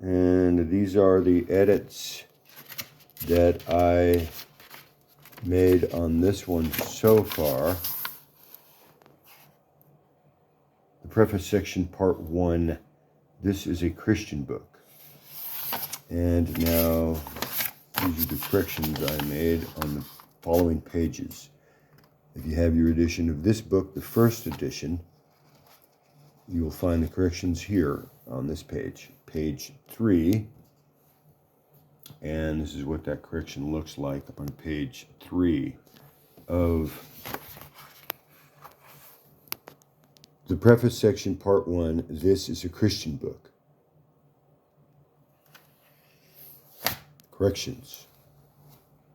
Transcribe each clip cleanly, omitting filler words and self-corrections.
And these are the edits that I made on this one so far. The preface section part 1. This is a Christian book. And now these are the corrections I made on the following pages. If you have your edition of this book, the first edition, you will find the corrections here on this page, page 3. And this is what that correction looks like on page 3 of the preface section part 1. This is a Christian book. Corrections.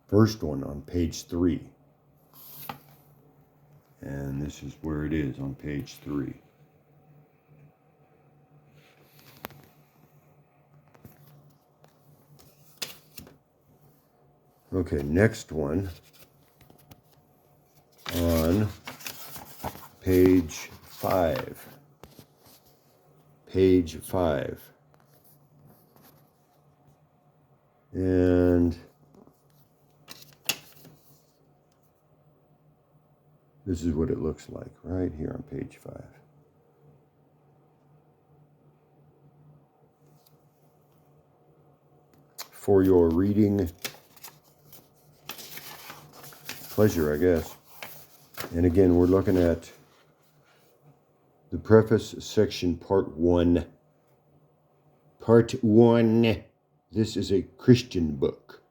First one on page 3. And this is where it is on page 3. Okay, next one on page 5. Page 5. And this is what it looks like right here on page 5. For your reading pleasure, I guess. And again, we're looking at the preface section part 1. Part 1. This is a Christian book.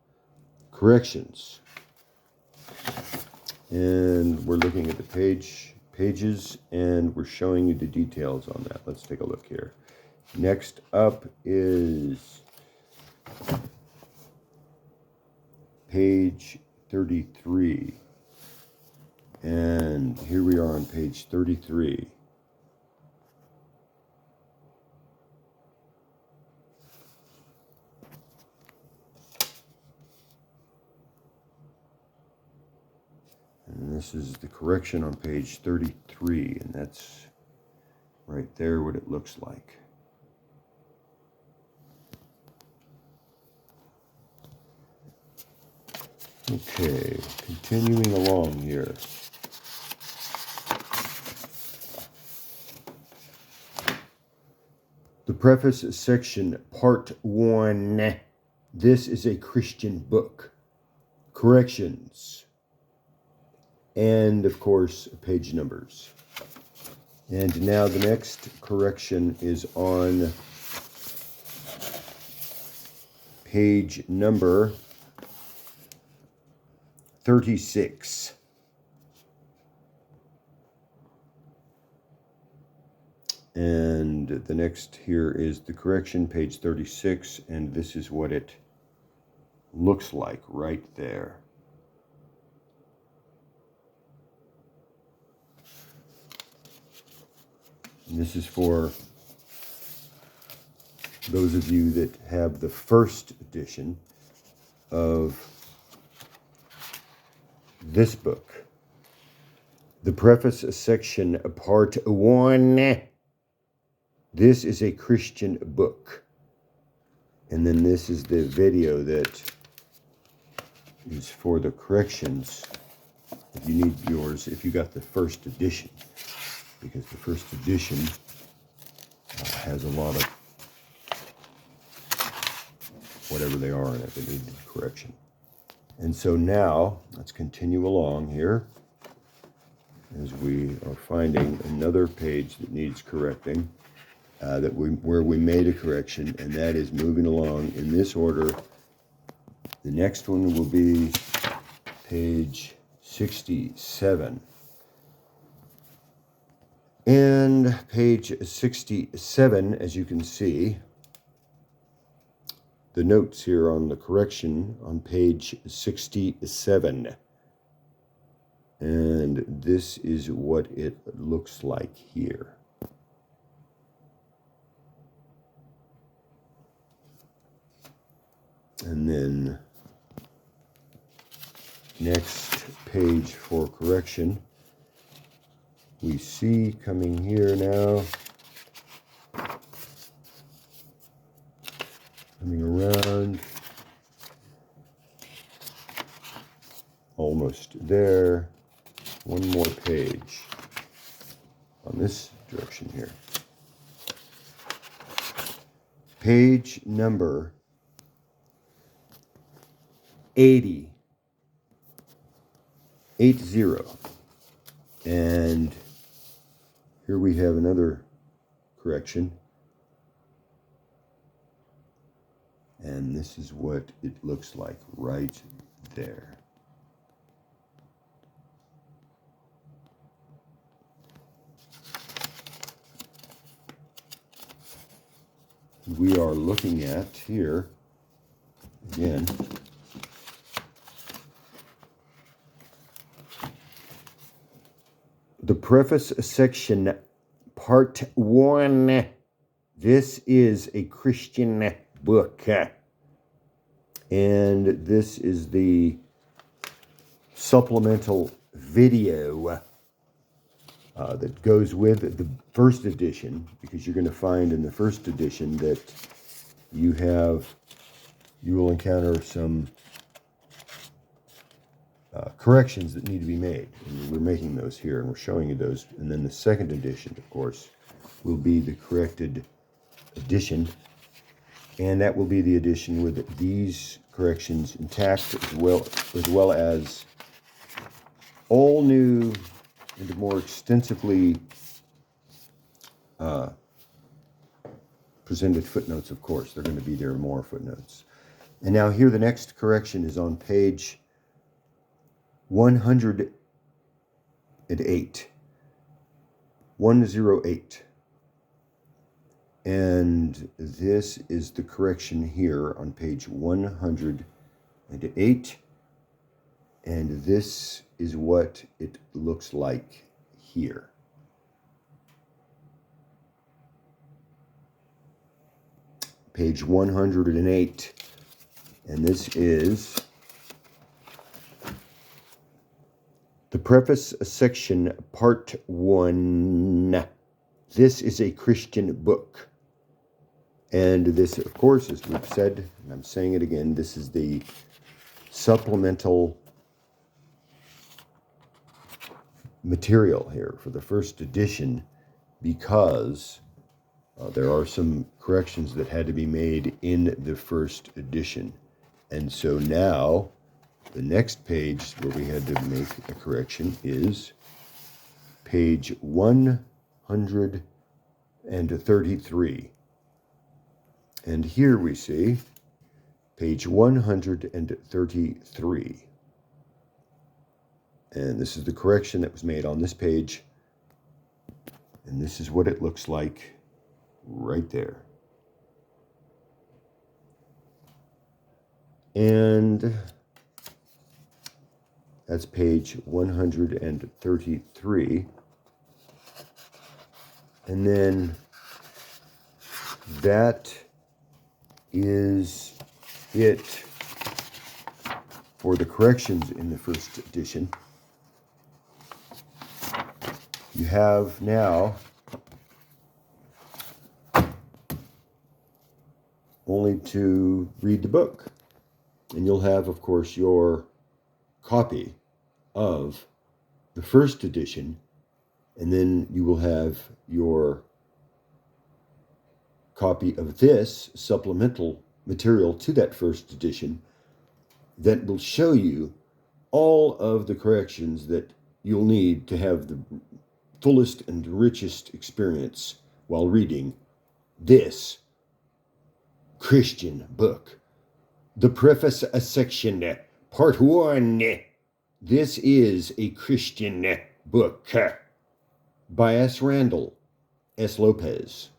Corrections. And we're looking at the pages, and we're showing you the details on that. Let's take a look here. Next up is page 33. And here we are on page 33. And this is the correction on page 33, and that's right there what it looks like. Okay, continuing along here. The preface section part 1. This is a Christian book. Corrections. And, of course, page numbers. And now the next correction is on page number 36. And the next here is the correction, page 36, and this is what it looks like right there. And this is for those of you that have the first edition of this book. The preface section part 1. This is a Christian book. And then this is the video that is for the corrections. If you need yours, if you got the first edition. Because the first edition has a lot of whatever they are in it that need correction. And so now, let's continue along here as we are finding another page that needs correcting, where we made a correction, and that is moving along in this order. The next one will be page 67. And page 67, as you can see, the notes here on the correction on page 67. And this is what it looks like here. And then next page for correction, we see coming here now Coming around. Almost there. One more page on this direction here. Page number 80. 80. And here we have another correction. And this is what it looks like right there. We are looking at here, again, the preface section, part one. This is a Christian book. And this is the supplemental video that goes with the first edition, because you're going to find in the first edition that you will encounter some corrections that need to be made. And we're making those here, and we're showing you those. And then the second edition, of course, will be the corrected edition. And that will be the edition with these corrections intact, as well as all new and more extensively presented footnotes, of course. They're going to be there, more footnotes. And now here the next correction is on page 108. 108. And this is the correction here on page 108. And this is what it looks like here. Page 108. And this is the preface section, part one. This is a Christian book. And this, of course, as we've said, and I'm saying it again, this is the supplemental material here for the first edition, because there are some corrections that had to be made in the first edition. And so now the next page where we had to make a correction is page 133. And here we see page 133. And this is the correction that was made on this page. And this is what it looks like right there. And that's page 133. And then that is it for the corrections in the first edition. You have now only to read the book. And you'll have, of course, your copy of the first edition, and then you will have your copy of this supplemental material to that first edition that will show you all of the corrections that you'll need to have the fullest and richest experience while reading this Christian book. The preface section, part one. This is a Christian book by Srandall, Slopez.